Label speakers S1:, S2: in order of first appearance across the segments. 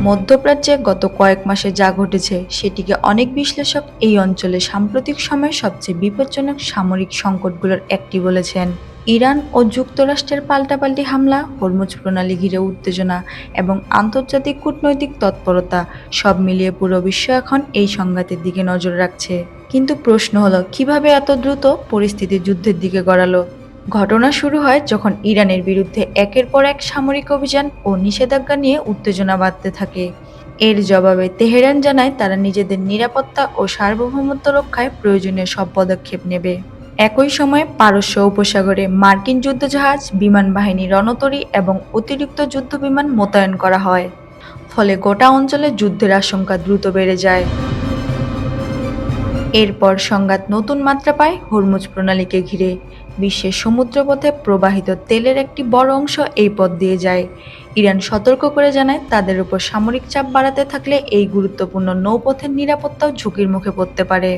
S1: মধ্যপ্রাচ্যে গত কয়েক মাসে যা ঘটেছে সেটিকে অনেক বিশ্লেষক এই অঞ্চলে সাম্প্রতিক সময়ে সবচেয়ে বিপজ্জনক সামরিক সংকটগুলোর একটি বলেছেন। ইরান ও যুক্তরাষ্ট্রের পাল্টাপাল্টি হামলা, হরমুজ প্রণালী ঘিরে উত্তেজনা এবং আন্তর্জাতিক কূটনৈতিক তৎপরতা সব মিলিয়ে পুরো বিশ্ব এখন এই সংঘাতের দিকে নজর রাখছে। কিন্তু প্রশ্ন হলো, কিভাবে এত দ্রুত পরিস্থিতি যুদ্ধের দিকে গড়ালো? ঘটনা শুরু হয় যখন ইরানের বিরুদ্ধে একের পর এক সামরিক অভিযান ও নিষেধাজ্ঞা নিয়ে উত্তেজনা বাড়তে থাকে। এর জবাবে তেহরান জানায় তারা নিজেদের নিরাপত্তা ও সার্বভৌমত্ব রক্ষায় প্রয়োজনীয় সব পদক্ষেপ নেবে। একই সময়ে পারস্য উপসাগরে মার্কিন যুদ্ধজাহাজ, বিমান বাহিনী, রণতরী এবং অতিরিক্ত যুদ্ধবিমান মোতায়েন করা হয়। ফলে গোটা অঞ্চলে যুদ্ধের আশঙ্কা দ্রুত বেড়ে যায়। এরপর সংঘাত নতুন মাত্রা পায় হরমুজ প্রণালীকে ঘিরে। বিশ্বের সমুদ্রপথে প্রবাহিত তেলের একটি বড় অংশ এই পথ দিয়ে যায়। ইরান সতর্ক করে জানায় তাদের উপর সামরিক চাপ বাড়াতে থাকলে এই গুরুত্বপূর্ণ নৌপথের নিরাপত্তাও ঝুঁকির মুখে পড়তে পারে।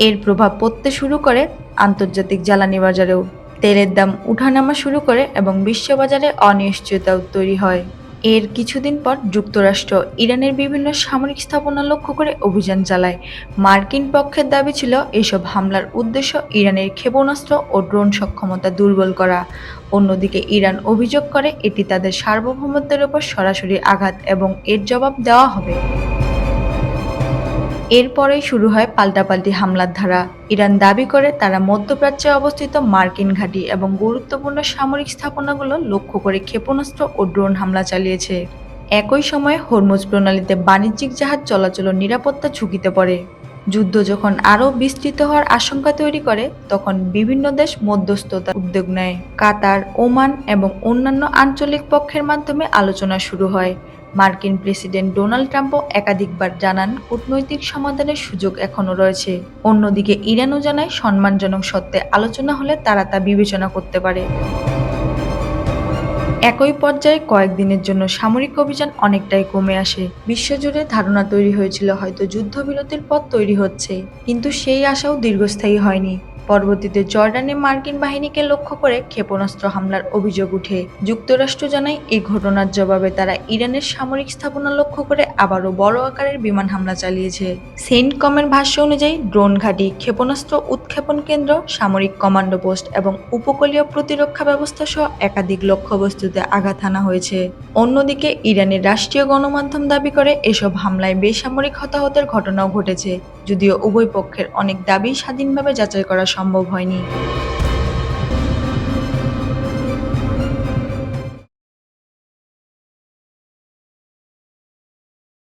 S1: এর প্রভাব পড়তে শুরু করে আন্তর্জাতিক জ্বালানি বাজারেও। তেলের দাম উঠানামা শুরু করে এবং বিশ্ববাজারে অনিশ্চয়তাও তৈরি হয়। এর কিছুদিন পর যুক্তরাষ্ট্র ইরানের বিভিন্ন সামরিক স্থাপনা লক্ষ্য করে অভিযান চালায়। মার্কিন পক্ষের দাবি ছিল এসব হামলার উদ্দেশ্য ইরানের ক্ষেপণাস্ত্র ও ড্রোন সক্ষমতা দুর্বল করা। অন্যদিকে ইরান অভিযোগ করে এটি তাদের সার্বভৌমত্বের উপর সরাসরি আঘাত এবং এর জবাব দেওয়া হবে। এরপরেই শুরু হয় পাল্টাপাল্টি হামলার ধারা। ইরান দাবি করে তারা মধ্যপ্রাচ্যে অবস্থিত মার্কিন ঘাঁটি এবং গুরুত্বপূর্ণ সামরিক স্থাপনাগুলো লক্ষ্য করে ক্ষেপণাস্ত্র ও ড্রোন হামলা চালিয়েছে। একই সময়ে হরমুজ প্রণালীতে বাণিজ্যিক জাহাজ চলাচল নিরাপত্তা ঝুঁকিতে পড়ে। যুদ্ধ যখন আরও বিস্তৃত হওয়ার আশঙ্কা তৈরি করে, তখন বিভিন্ন দেশ মধ্যস্থতার উদ্যোগ নেয়। কাতার, ওমান এবং অন্যান্য আঞ্চলিক পক্ষের মাধ্যমে আলোচনা শুরু হয়। মার্কিন প্রেসিডেন্ট ডোনাল্ড ট্রাম্পও একাধিকবার জানান কূটনৈতিক সমাধানের সুযোগ এখনও রয়েছে। অন্যদিকে ইরানও জানায় সম্মানজনক শর্তে আলোচনা হলে তারা তা বিবেচনা করতে পারে। একই পর্যায়ে কয়েকদিনের জন্য সামরিক অভিযান অনেকটাই কমে আসে। বিশ্বজুড়ে ধারণা তৈরি হয়েছিল হয়তো যুদ্ধবিরতির পথ তৈরি হচ্ছে, কিন্তু সেই আশাও দীর্ঘস্থায়ী হয়নি। পরবর্তীতে জর্ডানে মার্কিন বাহিনীকে লক্ষ্য করে ক্ষেপণাস্ত্র হামলার অভিযোগ উঠে। যুক্তরাষ্ট্র জানায় এই ঘটনার জবাবে তারা ইরানের সামরিক স্থাপনা লক্ষ্য করে আবারও বড় আকারের বিমান হামলা চালিয়েছে। সেন্টকমের ভাষ্য অনুযায়ী ড্রোন ঘাঁটি, ক্ষেপণাস্ত্র উৎক্ষেপণ কেন্দ্র, সামরিক কমান্ডো পোস্ট এবং উপকূলীয় প্রতিরক্ষা ব্যবস্থা সহ একাধিক লক্ষ্যবস্তুতে আঘাত হানা হয়েছে। অন্যদিকে ইরানের রাষ্ট্রীয় গণমাধ্যম দাবি করে এসব হামলায় বেসামরিক হতাহতের ঘটনাও ঘটেছে, যদিও উভয় পক্ষের অনেক দাবি স্বাধীনভাবে যাচাই করা সম্ভব হয়নি।